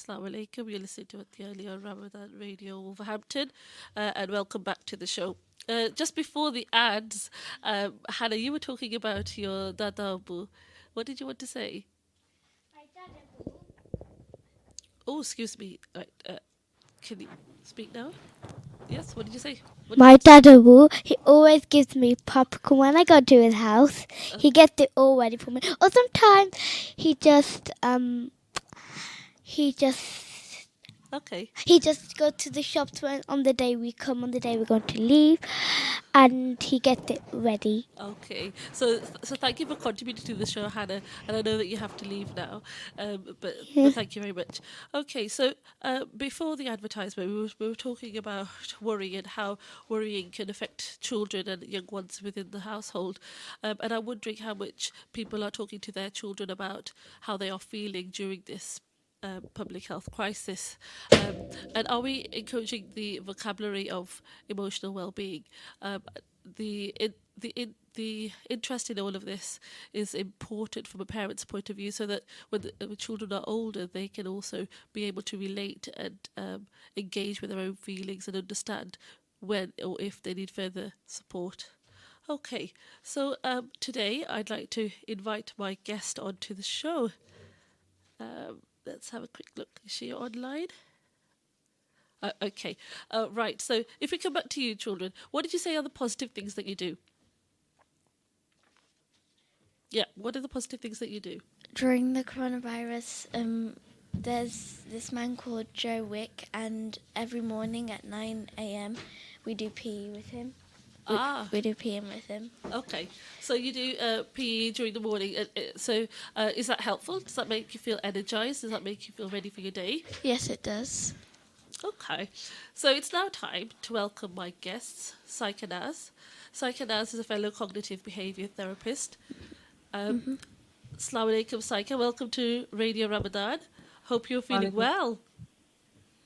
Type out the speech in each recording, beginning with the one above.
Assalamu alaikum. You're listening to Atiyah on Ramadan Radio Wolverhampton, and welcome back to the show. Just before the ads, Hannah, you were talking about your Dada Abu. What did you want to say? Oh, excuse me. Right, can you speak now? Yes, what did you say? What did you My want to say? dad, he always gives me popcorn when I go to his house. He gets it all ready for me. Or sometimes he just he just Okay. he just goes to the shops when on the day we come, on the day we're going to leave, and he gets it ready. Okay, so thank you for contributing to the show, Hannah. And I know that you have to leave now, but thank you very much. Okay, so before the advertisement, we were talking about worry and how worrying can affect children and young ones within the household, and I'm wondering how much people are talking to their children about how they are feeling during this public health crisis, and are we encouraging the vocabulary of emotional well-being? The interest in all of this is important from a parent's point of view, so that when children are older, they can also be able to relate and engage with their own feelings and understand when or if they need further support. Okay, so today I'd like to invite my guest onto the show. Let's have a quick look. Is she online? Okay, right. So if we come back to you, children, what did you say are the positive things that you do? Yeah, what are the positive things that you do? During the coronavirus, there's this man called Joe Wick, and every morning at 9 a.m. we do PE with him. We do PM with him. Okay. So you do PE during the morning. So is that helpful? Does that make you feel energized? Does that make you feel ready for your day? Yes, it does. Okay. So it's now time to welcome my guests, Saika Naz. Saika Naz is a fellow cognitive behavior therapist. Assalamu alaikum, Saika. Welcome to Radio Ramadan. Hope you're feeling well.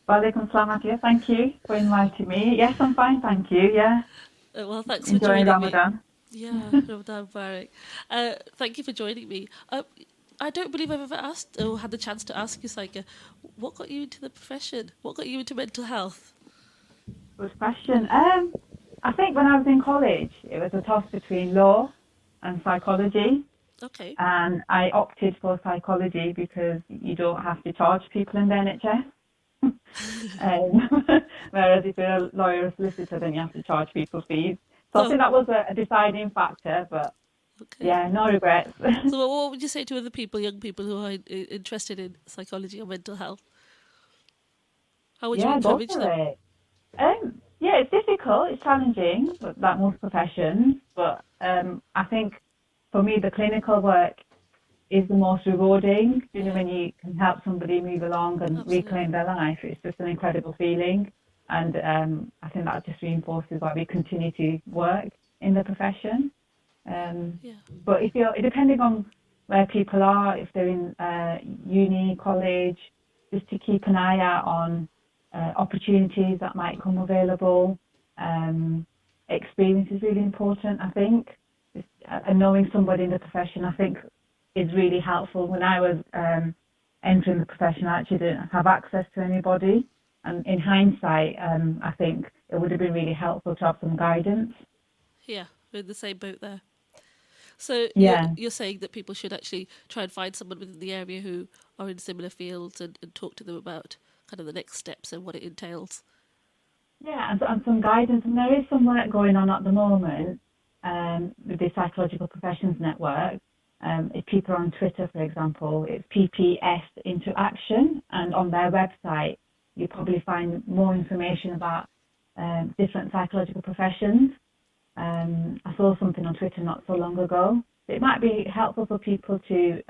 Walaikum salam, Atiyah. Thank you for inviting me. Yes, I'm fine, thank you. Yeah. Well, thanks for Enjoying joining me. Ramadan. Yeah, Ramadan Mubarak. Thank you for joining me. I don't believe I've ever asked or had the chance to ask you, Saika, what got you into the profession? What got you into mental health? Good question. I think when I was in college, it was a toss between law and psychology, Okay. and I opted for psychology because you don't have to charge people in the NHS. Whereas if you're a lawyer or solicitor, then you have to charge people fees. So I think that was a deciding factor, but Okay. yeah, no regrets. So what would you say to other people, young people who are interested in psychology or mental health? How would you Yeah, go encourage for them? it. Yeah, it's difficult, it's challenging, like most professions, but I think for me the clinical work is the most rewarding. You know, when you can help somebody move along and Absolutely. reclaim their life, it's just an incredible feeling. And I think that just reinforces why we continue to work in the profession. Yeah. But if you're, depending on where people are, if they're in uni, college, just to keep an eye out on opportunities that might come available. Experience is really important, I think. And knowing somebody in the profession, I think, is really helpful. When I was entering the profession, I actually didn't have access to anybody. And in hindsight, I think it would have been really helpful to have some guidance. Yeah, we're in the same boat there. So Yeah. you're saying that people should actually try and find someone within the area who are in similar fields and talk to them about kind of the next steps and what it entails. Yeah, and some guidance. And there is some work going on at the moment with the Psychological Professions Network. If people are on Twitter, for example, it's PPS Into Action. And on their website, you probably find more information about different psychological professions. I saw something on Twitter not so long ago. It might be helpful for people to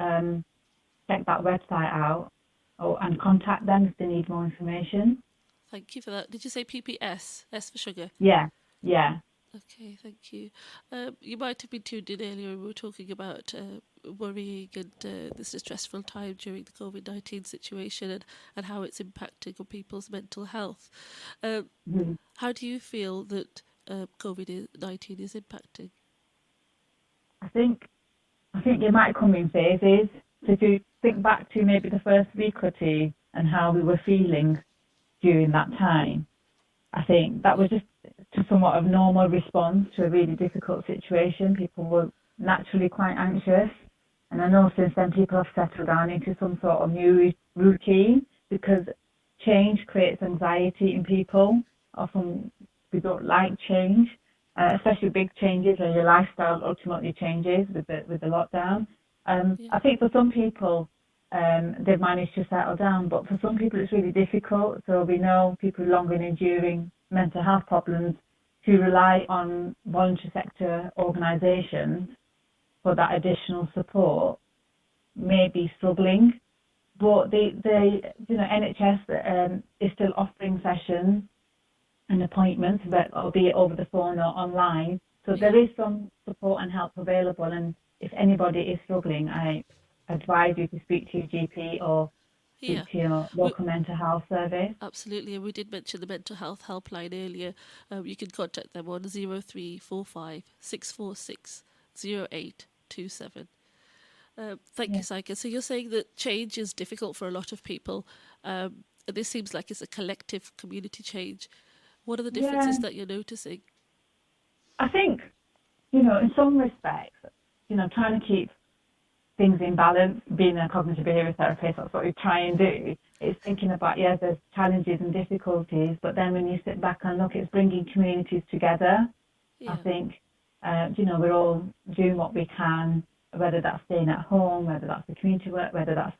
check that website out and contact them if they need more information. Thank you for that. Did you say PPS? S for sugar? Yeah. Okay, thank you. You might have been tuned in earlier. We were talking about worrying and this distressful time during the COVID-19 situation and how it's impacting on people's mental health. How do you feel that COVID-19 is impacting? I think it might come in phases. So if you think back to maybe the first week or two, and how we were feeling during that time. I think that was just somewhat of normal response to a really difficult situation. People were naturally quite anxious. And I know since then people have settled down into some sort of new routine, because change creates anxiety in people. Often we don't like change, especially big changes where your lifestyle ultimately changes with the lockdown. I think for some people they've managed to settle down, but for some people it's really difficult. So we know people with long and enduring mental health problems who rely on voluntary sector organisations for that additional support may be struggling, but NHS is still offering sessions and appointments, but albeit over the phone or online. So there is some support and help available, and if anybody is struggling, I advise you to speak to your GP or speak to your local mental health service. Absolutely, and we did mention the mental health helpline earlier. You can contact them on 0345 646 0827. Thank you, Saika. So you're saying that change is difficult for a lot of people. And this seems like it's a collective community change. What are the differences that you're noticing? I think, in some respects, trying to keep things in balance, being a cognitive behaviour therapist, that's what we try and do. It's thinking about, there's challenges and difficulties, but then when you sit back and look, it's bringing communities together. I think, we're all doing what we can, whether that's staying at home, whether that's the community work, whether that's,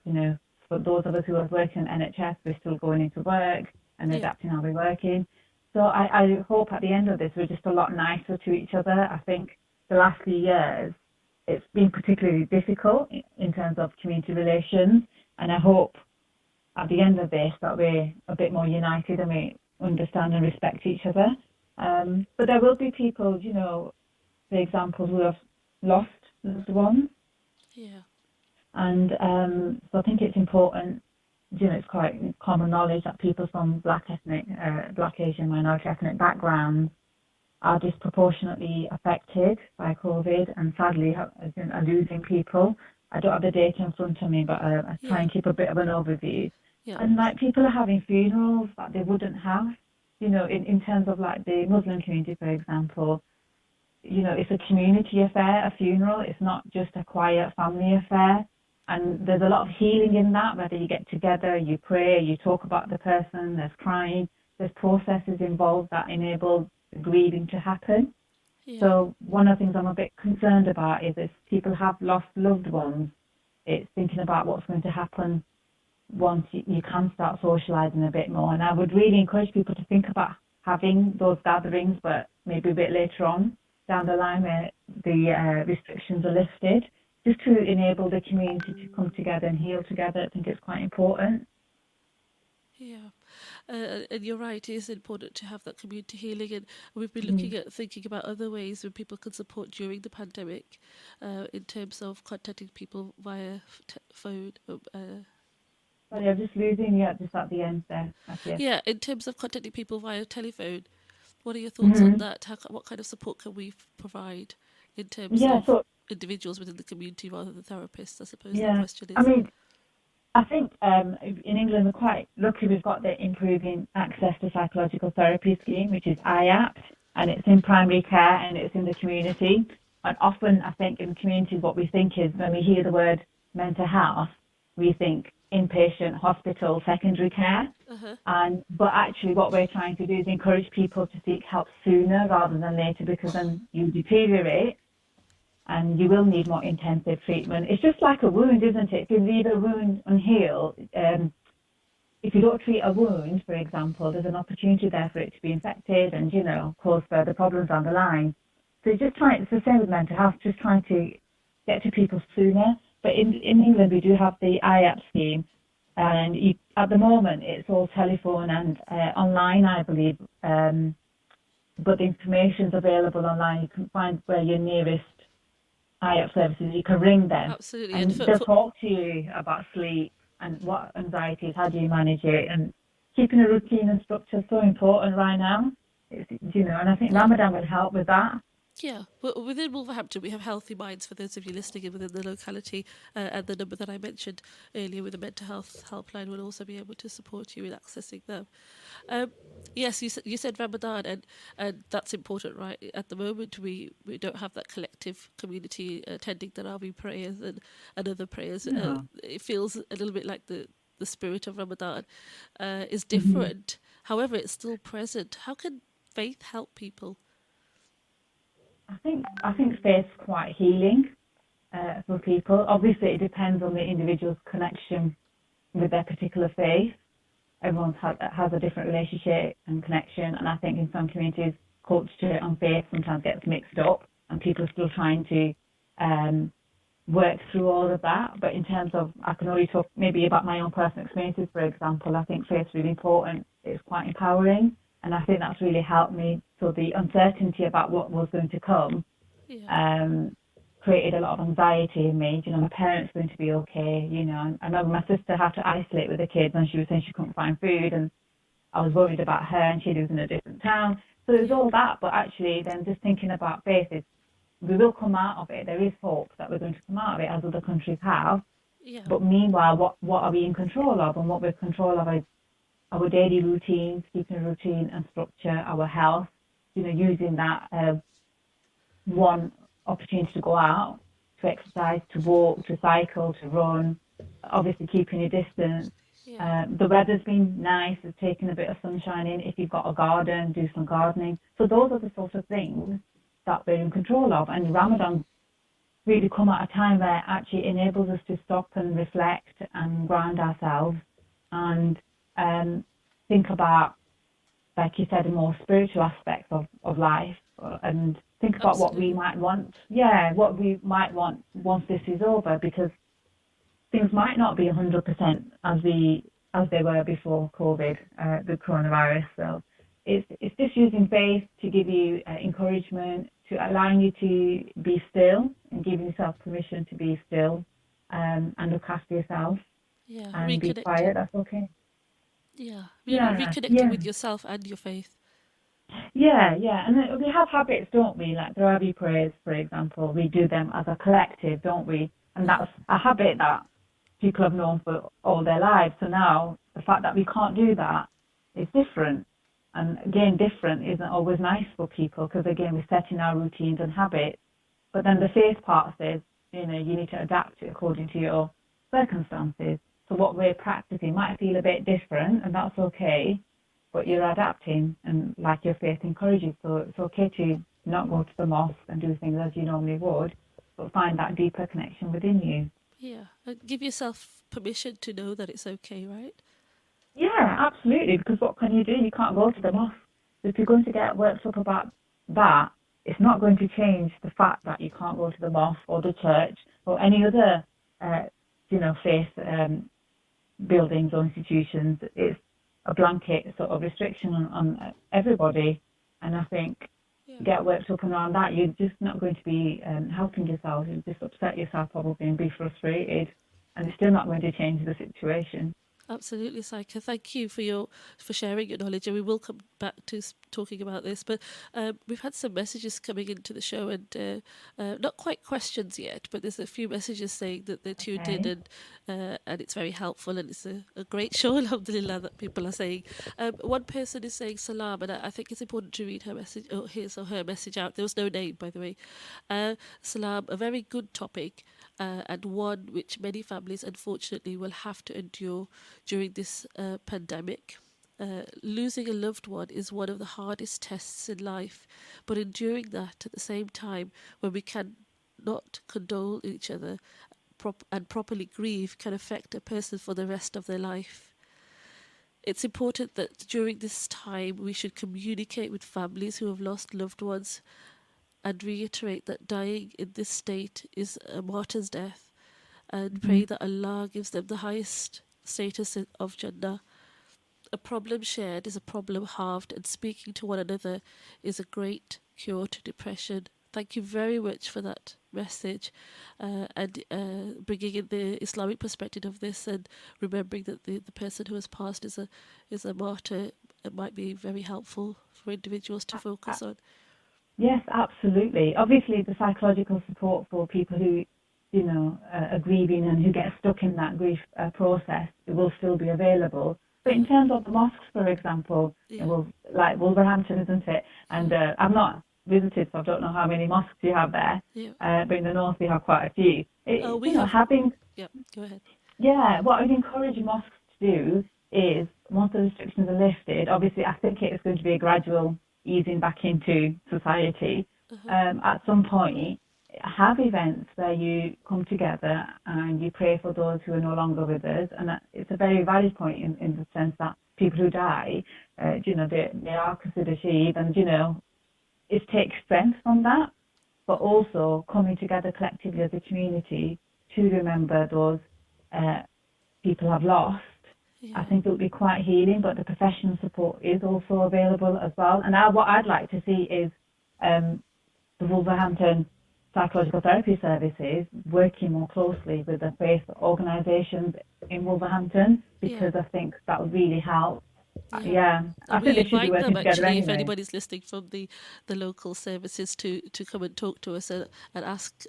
for those of us who are working in NHS, we're still going into work and adapting how we're working. So I hope at the end of this, we're just a lot nicer to each other. I think the last few years, it's been particularly difficult in terms of community relations. And I hope at the end of this that we're a bit more united and we understand and respect each other. But there will be people, for example, who have lost loved ones. Yeah. And so I think it's important, it's quite common knowledge that people from Black Asian minority ethnic backgrounds are disproportionately affected by COVID, and sadly are losing people. I don't have the data in front of me, but I try and keep a bit of an overview. Yeah. And people are having funerals that they wouldn't have, in terms of the Muslim community, for example. It's a community affair, a funeral. It's not just a quiet family affair. And there's a lot of healing in that, whether you get together, you pray, you talk about the person, there's crying, there's processes involved that enable grieving to happen. Yeah. So one of the things I'm a bit concerned about is if people have lost loved ones, it's thinking about what's going to happen once you can start socialising a bit more. And I would really encourage people to think about having those gatherings, but maybe a bit later on down the line where the restrictions are lifted, just to enable the community to come together and heal together. I think it's quite important. Yeah, and you're right, it is important to have that community healing, and we've been looking at thinking about other ways where people can support during the pandemic, in terms of contacting people via phone. Sorry, I'm just losing you just at the end there. Yeah, in terms of contacting people via telephone, what are your thoughts on that? What kind of support can we provide in terms of individuals within the community rather than therapists? I suppose the question is. I think in England we're quite lucky. We've got the Improving Access to Psychological Therapy scheme, which is IAPT, and it's in primary care and it's in the community. And often I think in communities what we think is when we hear the word mental health, we think inpatient, hospital, secondary care. But actually what we're trying to do is encourage people to seek help sooner rather than later, because then you deteriorate and you will need more intensive treatment. It's just like a wound, isn't it? If you leave a wound unhealed, if you don't treat a wound, for example, there's an opportunity there for it to be infected and, cause further problems down the line. So it's the same with mental health, just trying to get to people sooner. But in England, we do have the IAP scheme, and at the moment, it's all telephone and online, I believe. But the information's available online. You can find where your nearest IAP services, you can ring them. Absolutely. And they'll talk to you about sleep and what anxiety is, how do you manage it, and keeping a routine and structure is so important right now. And I think Ramadan will help with that. Yeah, well, within Wolverhampton, we have Healthy Minds for those of you listening in within the locality, and the number that I mentioned earlier with the mental health helpline will also be able to support you in accessing them. Um, yes, you said Ramadan, and that's important, right? At the moment, we don't have that collective community attending Tarawih prayers and other prayers. No. It feels a little bit like the spirit of Ramadan is Hmm. different. However, it's still present. How can faith help people? I think faith's quite healing for people. Obviously, it depends on the individual's connection with their particular faith. Everyone has a different relationship and connection, and I think in some communities, culture and faith sometimes gets mixed up, and people are still trying to work through all of that. But in terms of, I can only talk maybe about my own personal experiences, for example. I think faith's really important. It's quite empowering, and I think that's really helped me. So the uncertainty about what was going to come Yeah. um, created a lot of anxiety in me. My parents were going to be okay. I remember my sister had to isolate with the kids, and she was saying she couldn't find food, and I was worried about her, and she lives in a different town. So there's Yeah. all that, but actually, then just thinking about faith is we will come out of it. There is hope that we're going to come out of it, as other countries have. Yeah. But meanwhile, what are we in control of? And what we're in control of is our daily routines, keeping a routine and structure, our health. Using that one opportunity to go out, to exercise, to walk, to cycle, to run, obviously keeping your distance. Yeah. The weather's been nice, it's taken a bit of sunshine in. If you've got a garden, do some gardening. So those are the sort of things that we're in control of. And Ramadan really come at a time where it actually enables us to stop and reflect and ground ourselves and think about, like you said, the more spiritual aspects of life, and think about what we Absolutely. might want. What we might want once this is over, because things might not be 100% as they were before COVID, the coronavirus. So it's just using faith to give you encouragement, to allowing you to be still and giving yourself permission to be still, and look after yourself Yeah. and be Reconnecting. quiet. That's okay. Yeah. Yeah, Reconnecting yeah. with yourself and your faith. Yeah, and then we have habits, don't we? Like Ravi prayers, for example, we do them as a collective, don't we? And Yeah. that's a habit that people have known for all their lives. So now the fact that we can't do that is different. And again, different isn't always nice for people, because again, we're setting our routines and habits. But then the faith part says, you need to adapt it according to your circumstances. So what we're practicing might feel a bit different, and that's okay, but Yeah. you're adapting, and like your faith encourages. So it's okay to not go to the mosque and do things as you normally would, but find that deeper connection within you. Yeah. And give yourself permission to know that it's okay, right? Yeah, absolutely. Because what can you do? You can't go to the mosque. If you're going to get worked up about that, it's not going to change the fact that you can't go to the mosque or the church or any other, faith buildings or institutions. It's a blanket sort of restriction on everybody. And I think Yeah. get worked up and around that, you're just not going to be helping yourself. You'll just upset yourself probably and be frustrated, and it's still not going to change the situation. Absolutely, Saika. Thank you for sharing your knowledge, and we will come back to talking about this. But we've had some messages coming into the show, and not quite questions yet, but there's a few messages saying that they're tuned in, Okay. and it's very helpful, and it's a great show, alhamdulillah, that people are saying. One person is saying salam, and I think it's important to read her message, or his or her message out. There was no name, by the way. Salam, a very good topic, and one which many families unfortunately will have to endure during this pandemic. Losing a loved one is one of the hardest tests in life, but enduring that at the same time, when we can not condole each other and properly grieve, can affect a person for the rest of their life. It's important that during this time we should communicate with families who have lost loved ones and reiterate that dying in this state is a martyr's death, and Hmm. pray that Allah gives them the highest status of Jannah. A problem shared is a problem halved, and speaking to one another is a great cure to depression. Thank you very much for that message, and bringing in the Islamic perspective of this, and remembering that the person who has passed is a martyr. It might be very helpful for individuals to focus on. Yes, absolutely. Obviously, the psychological support for people who, are grieving and who get stuck in that grief process, it will still be available. But in terms of the mosques, for example, Yeah. like Wolverhampton, isn't it? And I've not visited, so I don't know how many mosques you have there. Yeah. But in the north, we have quite a few. We have. Having Yeah. Go ahead. Yeah, what I would encourage mosques to do is, once the restrictions are lifted, obviously I think it is going to be a gradual easing back into society. At some point, have events where you come together and you pray for those who are no longer with us. And it's a very valid point in the sense that people who die, they are considered shaheed, and, it takes strength from that, but also coming together collectively as a community to remember those people have lost. Yeah. I think it would be quite healing, but the professional support is also available as well. And what I'd like to see is the Wolverhampton Psychological Therapy Services working more closely with the faith organisations in Wolverhampton, because I think that would really help. Yeah, I And we think they should be invite them working together actually, if anyway. anybody's listening from the local services, to come and talk to us and ask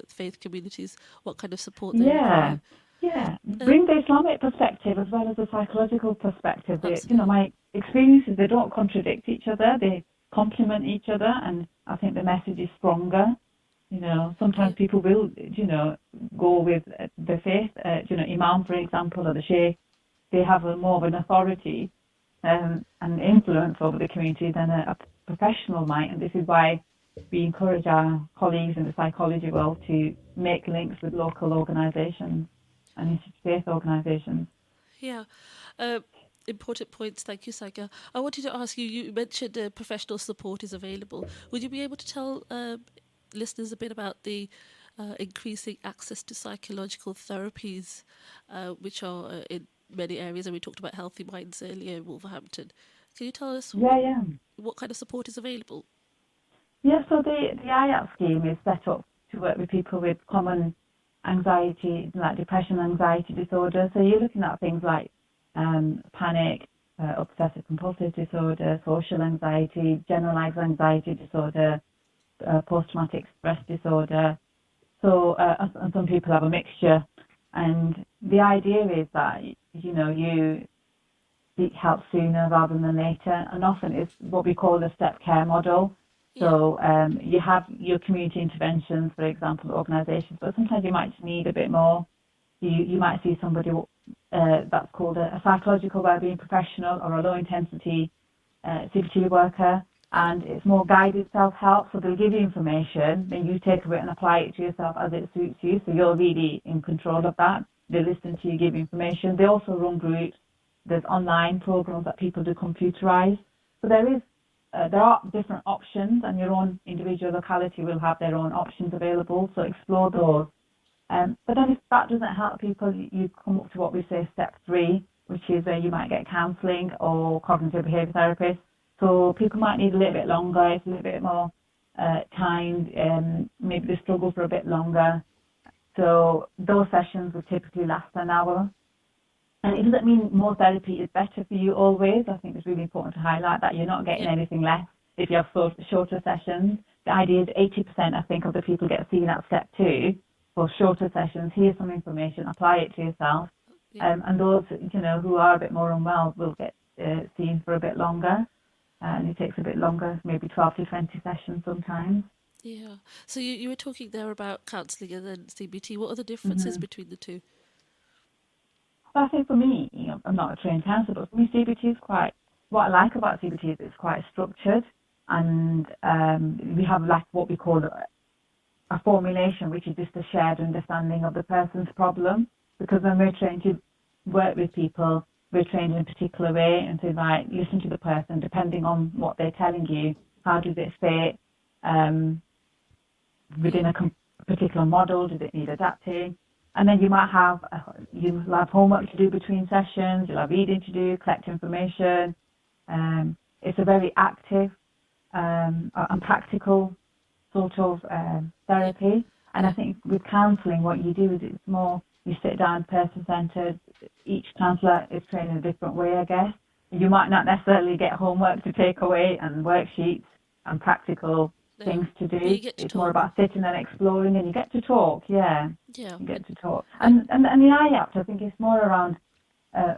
faith communities what kind of support they Yeah, require. yeah. Bring the Islamic perspective as well as the psychological perspective. Absolutely. My experiences, they don't contradict each other. They complement each other, and I think the message is stronger. Sometimes people will, go with the faith, Imam, for example, or the Sheikh. They have more of an authority and influence over the community than a professional might, and this is why we encourage our colleagues in the psychology world to make links with local organisations and faith organisations. Yeah. Important points. Thank you, Saga. I wanted to ask you, you mentioned professional support is available. Would you be able to tell listeners a bit about the increasing access to psychological therapies, which are in many areas, and we talked about Healthy Minds earlier in Wolverhampton. Can you tell us Yeah. what kind of support is available? Yeah, so the IAP scheme is set up to work with people with common anxiety, like depression, anxiety disorder. So you're looking at things like panic, obsessive compulsive disorder, social anxiety, generalized anxiety disorder, post-traumatic stress disorder. So, and some people have a mixture. And the idea is that, you seek help sooner rather than later. And often it's what we call the step care model. So you have your community interventions, for example, organisations, but sometimes you might need a bit more. You might see somebody that's called a psychological wellbeing professional or a low intensity CBT worker, and it's more guided self-help. So they'll give you information, then you take it and apply it to yourself as it suits you. So you're really in control of that. They listen to you, give information. They also run groups. There's online programs that people do computerized. So there are different options, and your own individual locality will have their own options available. So explore those. But then if that doesn't help people, you come up to what we say step 3, which is you might get counselling or cognitive behaviour therapist. So people might need a little bit longer, it's a little bit more time, maybe they struggle for a bit longer. So those sessions will typically last an hour. And it doesn't mean more therapy is better for you always. I think it's really important to highlight that you're not getting anything less if you have shorter sessions. The idea is 80%, I think, of the people get seen at step 2 for shorter sessions. Here's some information, apply it to yourself. And those, who are a bit more unwell will get seen for a bit longer. And it takes a bit longer, maybe 12 to 20 sessions sometimes. Yeah. So you were talking there about counselling and then CBT. What are the differences between the two? Well, I think for me, I'm not a trained counsellor, but for me, CBT is what I like about CBT is it's quite structured, and we have like what we call a formulation, which is just a shared understanding of the person's problem. Because when we're trained to work with people, we're trained in a particular way, and so listen to the person, depending on what they're telling you, how does it fit within a particular model, does it need adapting? And then you might have homework to do between sessions, you'll have reading to do, collect information. It's a very active and practical sort of therapy. And I think with counselling, what you do is it's more, you sit down person-centred. Each counsellor is trained in a different way, I guess. You might not necessarily get homework to take away and worksheets. and practical No, things to but do. you get to It's more talk. about sitting and exploring, and you get to talk. Yeah, Yeah, you get to talk. and And the eye act, I think, is more around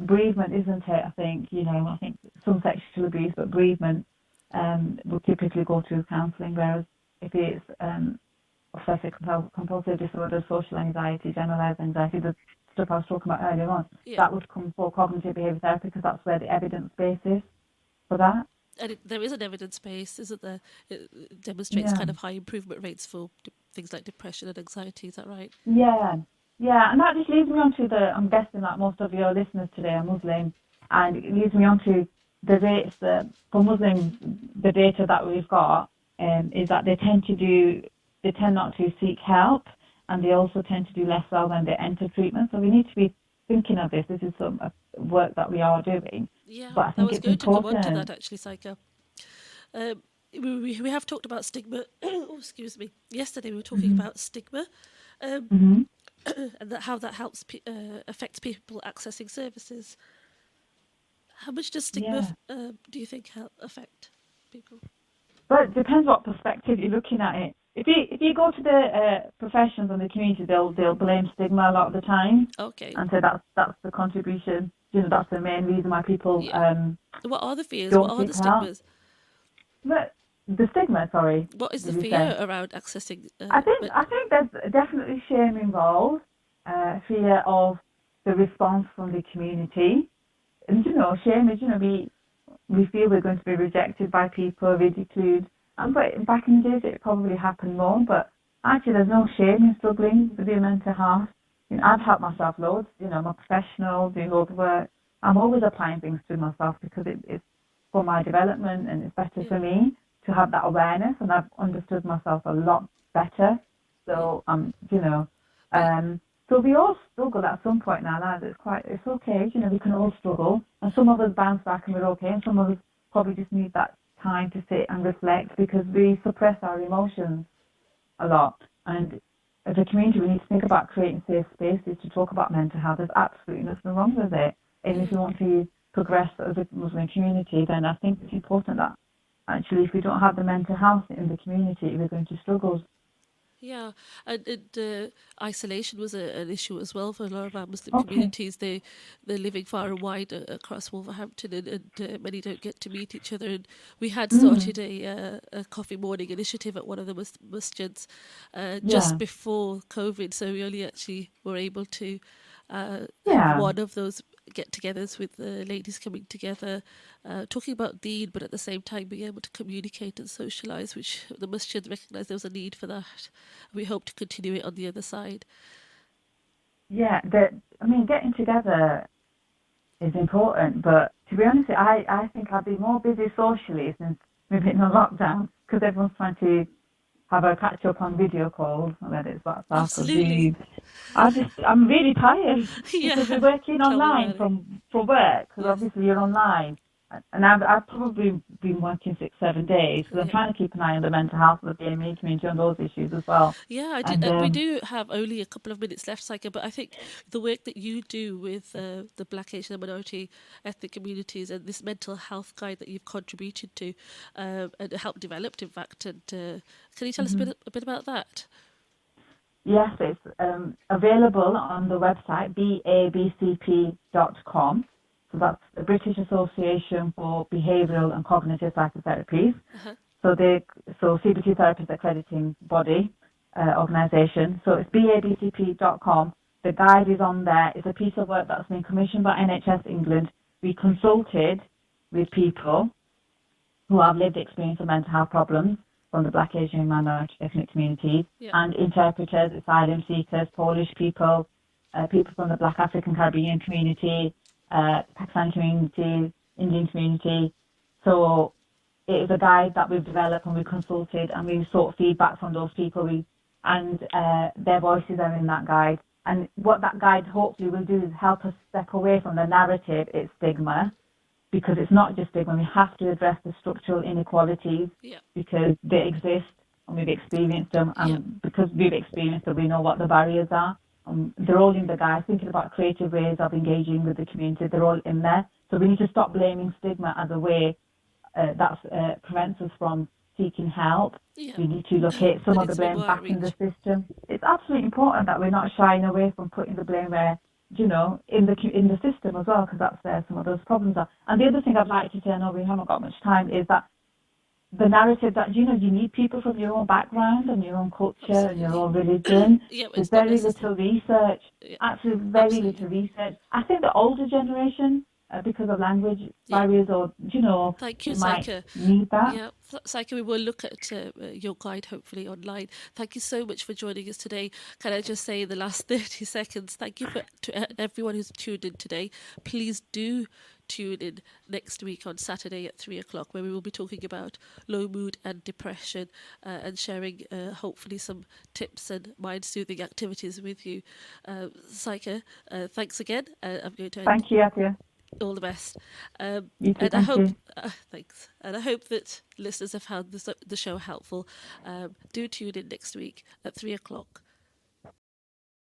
bereavement, isn't it? I think, I think some sexual abuse, but bereavement will typically go through counselling, whereas if it's obsessive compulsive disorder, social anxiety, generalised anxiety, the stuff I was talking about earlier on, yeah, that would come for cognitive behaviour therapy because that's where the evidence base is for that. and there is an evidence base, isn't there? It demonstrates Yeah. kind of high improvement rates for things like depression and anxiety. Is that right? Yeah, yeah, and that just leads me on to I'm guessing that most of your listeners today are Muslim, and it leads me on to the rates that for Muslims, the data that we've got is that they tend not to seek help, and they also tend to do less well when they enter treatment. So we need to be thinking of this. This is some work that we are doing, Yeah, but I I think was it's going to come on to important. that actually, Saika. We have talked about stigma. Oh, excuse me. Yesterday we were talking Hmm. about stigma, um, Hmm. and how that helps affects people accessing services. How much does stigma Yeah. do you think help affect people? But it depends what perspective you're looking at it. If you go to the professions and the community, they'll blame stigma a lot of the time, Okay, and so that's the contribution. That's the main reason why people yeah. What are the fears? What don't are seek the help. stigmas? But the stigma, sorry, What is the did you say? fear around accessing? I think there's definitely shame involved, fear of the response from the community, and shame is we feel we're going to be rejected by people, ridiculed. And but back in the days, it probably happened more. But actually, there's no shame in struggling with your mental health. I've helped myself loads. I'm a professional, doing loads of work. I'm always applying things to myself because it's for my development and it's better Yeah, for me to have that awareness. And I've understood myself a lot better. yeah. So, But um, so we all struggle at some point in our lives. It's okay. We can all struggle, and some of us bounce back and we're okay, and some of us probably just need that time to sit and reflect because we suppress our emotions a lot. And as a community, we need to think about creating safe spaces to talk about mental health. There's absolutely nothing wrong with it. And if yeah. we want to progress as a Muslim community, then I think it's important that actually, if we don't have the mental health in the community, we're going to struggle. Yeah, and isolation was an issue as well for a lot of our Muslim Okay. communities. They're living far and wide across Wolverhampton, and many don't get to meet each other. And we had Mm. started a coffee morning initiative at one of the masjids just Yeah. before COVID, so we only actually were able to have Yeah. one of those get-togethers with the ladies coming together, talking about Deen, but at the same time being able to communicate and socialise, which the masjid recognised there was a need for that. We hope to continue it on the other side. Yeah. Getting together is important, but to be honest, I think I've been more busy socially since we've been on lockdown because everyone's trying to have a catch up on video calls, whether it's WhatsApp or Absolutely. Zoom. I'm really tired because we're Yeah. working Tell me online about it. from work because Yes. obviously you're online. And I've probably been working 6-7 days because I'm Yeah. trying to keep an eye on the mental health of the BME community on those issues as well. Yeah, I did. And We do have only a couple of minutes left, Saika, but I think the work that you do with the Black, Asian, and minority ethnic communities and this mental health guide that you've contributed to and helped develop, in fact, and can you tell us mhm. a bit about that? Yes, it's available on the website babcp.com. So that's the British Association for Behavioural and Cognitive Psychotherapies. Uh-huh. So CBT Therapist Accrediting Body organisation. So it's babcp.com. The guide is on there. It's a piece of work that's been commissioned by NHS England. We consulted with people who have lived experience of mental health problems from the Black, Asian, minority ethnic communities, Yeah. and interpreters, asylum seekers, Polish people, people from the Black African Caribbean community, Pakistani community, Indian community. So it is a guide that we've developed and we consulted and we sought feedback from those people and their voices are in that guide. And what that guide hopefully will do is help us step away from the narrative, it's stigma, because it's not just stigma. We have to address the structural inequalities Yeah. because they exist and we've experienced them. Yeah. And because we've experienced them, we know what the barriers are. They're all in the guide. Thinking about creative ways of engaging with the community, they're all in there. So we need to stop blaming stigma as a way that prevents us from seeking help. Yeah. We need to look at some There of the needs to be blame more back in the outreach. system. It's absolutely important that we're not shying away from putting the blame where, in the system as well, because that's where some of those problems are. And the other thing I'd like to say, I know we haven't got much time, is that the narrative that, you need people from your own background and your own culture and your Absolutely. own religion. Yeah, There's it's not very necessary. little research, Yeah, absolutely very absolutely. little research. I think the older generation, because of language Yeah. barriers or, Thank you, they might Saika. need that. Yeah, Saika, we will look at your guide hopefully online. Thank you so much for joining us today. Can I just say in the last 30 seconds, thank you to everyone who's tuned in today. Please do tune in next week on Saturday at 3 o'clock, where we will be talking about low mood and depression and sharing hopefully some tips and mind soothing activities with you. Saika, thanks again. I'm going to end. Thank you, Atiyah. All the best. You too, And I thank hope, you. thanks. And I hope that listeners have found the show helpful. Do tune in next week at 3 o'clock